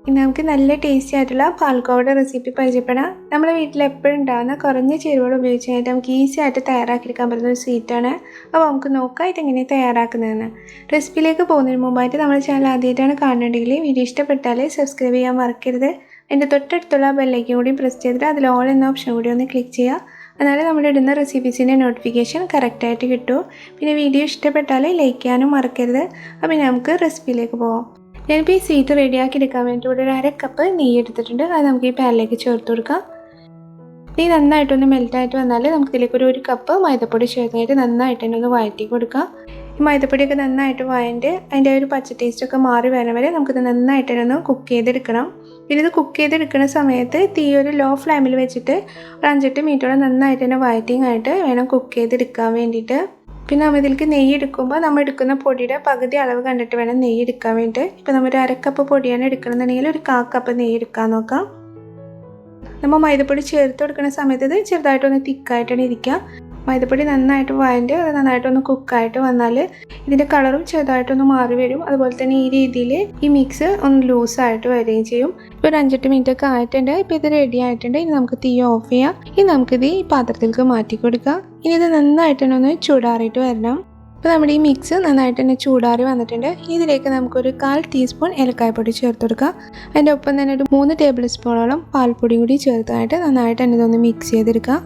ഇനി നമുക്ക് നല്ല ടേസ്റ്റി ആയിട്ടുള്ള പാൽക്കോവയുടെ റെസിപ്പി പരിചയപ്പെടാം. നമ്മുടെ വീട്ടിൽ എപ്പോഴും ഉണ്ടാകുന്ന കുറഞ്ഞ ചേരുവകൾ ഉപയോഗിച്ച് കഴിഞ്ഞിട്ട് നമുക്ക് ഈസി ആയിട്ട് തയ്യാറാക്കിയെടുക്കാൻ പറ്റുന്ന ഒരു സ്വീറ്റാണ്. അപ്പോൾ നമുക്ക് നോക്കാം ഇതെങ്ങനെ തയ്യാറാക്കുന്നതെന്ന്. റെസിപ്പിയിലേക്ക് പോകുന്നതിന് മുമ്പായിട്ട് നമ്മുടെ ചാനൽ ആദ്യമായിട്ടാണ് കാണുന്നുണ്ടെങ്കിൽ വീഡിയോ ഇഷ്ടപ്പെട്ടാൽ സബ്സ്ക്രൈബ് ചെയ്യാൻ മറക്കരുത്. എൻ്റെ തൊട്ടടുത്തുള്ള ബെല്ലൈക്കൻ കൂടി പ്രസ് ചെയ്തിട്ട് അതിൽ ഓൾ എന്ന ഓപ്ഷൻ കൂടി ഒന്ന് ക്ലിക്ക് ചെയ്യുക. എന്നാലും നമ്മൾ ഇടുന്ന റെസിപ്പീസിൻ്റെ നോട്ടിഫിക്കേഷൻ കറക്റ്റായിട്ട് കിട്ടും. പിന്നെ വീഡിയോ ഇഷ്ടപ്പെട്ടാൽ ലൈക്ക് ചെയ്യാനും മറക്കരുത്. അപ്പോൾ നമുക്ക് റെസിപ്പിയിലേക്ക് പോകാം. ഞാനിപ്പോൾ ഈ സ്വീറ്റ് റെഡിയാക്കി എടുക്കാൻ വേണ്ടി ഇവിടെ ഒരു 1/2 കപ്പ് നെയ്യ് എടുത്തിട്ടുണ്ട്. അത് നമുക്ക് ഈ പാനിലേക്ക് ചേർത്ത് കൊടുക്കാം. നെയ്യ് നന്നായിട്ടൊന്ന് മെൽറ്റായിട്ട് വന്നാൽ നമുക്കിതിലേക്ക് ഒരു കപ്പ് മൈദപ്പൊടി ചേർത്തായിട്ട് നന്നായിട്ട് തന്നെ ഒന്ന് വഴറ്റി കൊടുക്കാം. ഈ മൈദപ്പൊടിയൊക്കെ നന്നായിട്ട് വഴണ്ട് അതിൻ്റെ ഒരു പച്ച ടേസ്റ്റൊക്കെ മാറി വരാൻ വരെ നമുക്കിത് നന്നായിട്ട് തന്നെ ഒന്ന് കുക്ക് ചെയ്തെടുക്കണം. പിന്നെ ഇത് കുക്ക് ചെയ്തെടുക്കുന്ന സമയത്ത് തീ ഒരു ലോ ഫ്ലെയിമിൽ വെച്ചിട്ട് ഒരു 5-8 മിനിറ്റോളം നന്നായിട്ട് തന്നെ വഴറ്റിങ് ആയിട്ട് വേണം കുക്ക് ചെയ്തെടുക്കാൻ വേണ്ടിയിട്ട്. പിന്നെ നമ്മൾ ഇതിലേക്ക് നെയ്യ് എടുക്കുമ്പോൾ നമ്മൾ എടുക്കുന്ന പൊടിയുടെ പകുതി അളവ് കണ്ടിട്ട് വേണം നെയ്യ് എടുക്കാൻ വേണ്ടിയിട്ട്. ഇപ്പോൾ നമ്മൾ ഒരു 1/2 കപ്പ് പൊടിയാണ് എടുക്കണമെന്നുണ്ടെങ്കിൽ ഒരു 1/4 കപ്പ് നെയ്യ് എടുക്കാൻ നോക്കാം. നമ്മൾ മൈദപ്പൊടി ചേർത്ത് കൊടുക്കുന്ന സമയത്ത് ഇത് ചെറുതായിട്ടൊന്ന് തിക്കായിട്ടാണ് ഇരിക്കുക. മൈദപ്പൊടി നന്നായിട്ട് വഴണ്ട് അത് നന്നായിട്ടൊന്ന് കുക്കായിട്ട് വന്നാൽ ഇതിൻ്റെ കളറും ചെറുതായിട്ടൊന്ന് മാറി വരും. അതുപോലെ തന്നെ ഈ രീതിയിൽ ഈ മിക്സ് ഒന്ന് ലൂസായിട്ട് വരികയും ചെയ്യും. ഇപ്പോൾ ഒരു 5-8 മിനിറ്റ് ഒക്കെ ആയിട്ടുണ്ട്. ഇപ്പോൾ ഇത് റെഡി ആയിട്ടുണ്ട്. ഇനി നമുക്ക് തീ ഓഫ് ചെയ്യാം. ഇനി നമുക്കിത് ഈ പാത്രത്തിലേക്ക് മാറ്റി കൊടുക്കാം. ഇനി ഇത് നന്നായിട്ട് തന്നെ ഒന്ന് ചൂടാറിയിട്ട് വരണം. ഇപ്പോൾ നമ്മുടെ ഈ മിക്സ് നന്നായിട്ട് തന്നെ ചൂടാറി വന്നിട്ടുണ്ട്. ഇതിലേക്ക് നമുക്കൊരു 1/4 ടീസ്പൂൺ ഏലക്കായപ്പൊടി ചേർത്ത് കൊടുക്കാം. അതിൻ്റെ ഒപ്പം തന്നെ ഒരു 3 ടേബിൾ സ്പൂണോളം പാൽപ്പൊടിയും കൂടി ചേർത്തായിട്ട് നന്നായിട്ട് തന്നെ ഇതൊന്ന് മിക്സ് ചെയ്തെടുക്കാം.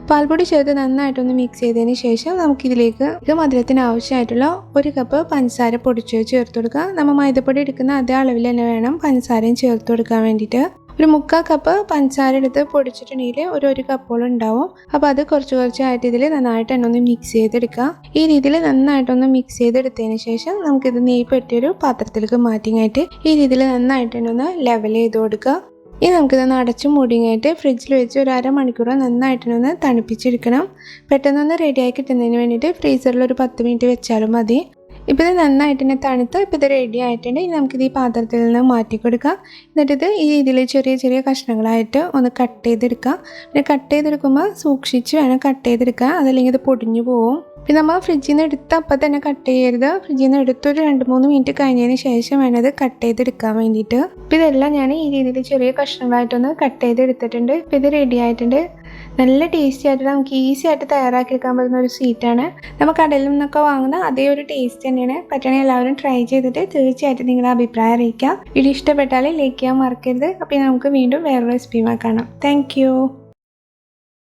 പാൽപ്പൊടി ചേർത്ത് നന്നായിട്ടൊന്ന് മിക്സ് ചെയ്തതിന് ശേഷം നമുക്കിതിലേക്ക് മധുരത്തിന് ആവശ്യമായിട്ടുള്ള 1 കപ്പ് പഞ്ചസാര പൊടിച്ച് ചേർത്ത് കൊടുക്കുക. നമ്മൾ മൈദപ്പൊടി എടുക്കുന്ന അതേ അളവിൽ തന്നെ വേണം പഞ്ചസാരയും ചേർത്ത് കൊടുക്കാൻ വേണ്ടിയിട്ട്. ഒരു 3/4 കപ്പ് പഞ്ചസാര എടുത്ത് പൊടിച്ചിട്ടുണ്ടെങ്കിൽ ഒരു കപ്പോളം ഉണ്ടാവും. അപ്പോൾ അത് കുറച്ചായിട്ട് ഇതിൽ നന്നായിട്ട് തന്നെ ഒന്ന് മിക്സ് ചെയ്തെടുക്കുക. ഈ രീതിയിൽ നന്നായിട്ടൊന്ന് മിക്സ് ചെയ്തെടുത്തതിന് ശേഷം നമുക്കിത് നെയ്യ് പെട്ടിയൊരു പാത്രത്തിലേക്ക് മാറ്റിങ്ങായിട്ട് ഈ രീതിയിൽ നന്നായിട്ട് തന്നെ ഒന്ന് ലെവൽ ചെയ്ത് കൊടുക്കുക. ഇനി നമുക്കിതൊന്ന് അടച്ച് മൂടിങ്ങായിട്ട് ഫ്രിഡ്ജിൽ വെച്ച് ഒരു 1/2 മണിക്കൂർ നന്നായിട്ടൊന്ന് തണുപ്പിച്ചെടുക്കണം. പെട്ടെന്നൊന്ന് റെഡിയാക്കി കിട്ടുന്നതിന് വേണ്ടിയിട്ട് ഫ്രീസറിൽ ഒരു 10 മിനിറ്റ് വെച്ചാലും മതി. ഇപ്പോൾ ഇത് നന്നായിട്ട് തന്നെ തണുത്ത് ഇപ്പോൾ ഇത് റെഡി ആയിട്ടുണ്ട്. ഇനി നമുക്കിത് ഈ പാത്രത്തിൽ നിന്ന് മാറ്റി കൊടുക്കാം. എന്നിട്ടിത് ഈ രീതിയിൽ ചെറിയ കഷ്ണങ്ങളായിട്ട് ഒന്ന് കട്ട് ചെയ്തെടുക്കാം. പിന്നെ കട്ട് ചെയ്തെടുക്കുമ്പോൾ സൂക്ഷിച്ച് വേണം കട്ട് ചെയ്തെടുക്കുക, അതല്ലെങ്കിൽ ഇത് പൊടിഞ്ഞു പോവും. പിന്നെ നമ്മൾ ഫ്രിഡ്ജിൽ നിന്ന് എടുത്ത് അപ്പം തന്നെ കട്ട് ചെയ്യരുത്. ഫ്രിഡ്ജിൽ നിന്ന് എടുത്തൊരു 2-3 മിനിറ്റ് കഴിഞ്ഞതിന് ശേഷം വേണം ഇത് കട്ട് ചെയ്തെടുക്കാൻ വേണ്ടിയിട്ട്. അപ്പോൾ ഇതെല്ലാം ഞാൻ ഈ രീതിയിൽ ചെറിയ കഷ്ണങ്ങളായിട്ടൊന്ന് കട്ട് ചെയ്തെടുത്തിട്ടുണ്ട്. ഇപ്പോൾ ഇത് റെഡി ആയിട്ടുണ്ട്. നല്ല ടേസ്റ്റി ആയിട്ട് നമുക്ക് ഈസി ആയിട്ട് തയ്യാറാക്കിയെടുക്കാൻ പറ്റുന്ന ഒരു സ്വീറ്റാണ്. നമ്മൾ കടയിൽ നിന്നൊക്കെ വാങ്ങുന്ന അതേ ഒരു ടേസ്റ്റ് തന്നെയാണ്. പറ്റണമെങ്കിൽ എല്ലാവരും ട്രൈ ചെയ്തിട്ട് തീർച്ചയായിട്ടും നിങ്ങളുടെ അഭിപ്രായം അറിയിക്കുക. വീഡിയോ ഇഷ്ടപ്പെട്ടാൽ ലൈക്ക് ചെയ്യാൻ മറക്കരുത്. അപ്പോൾ നമുക്ക് വീണ്ടും വേറൊരു റെസിപ്പിയുമായി കാണാം. താങ്ക്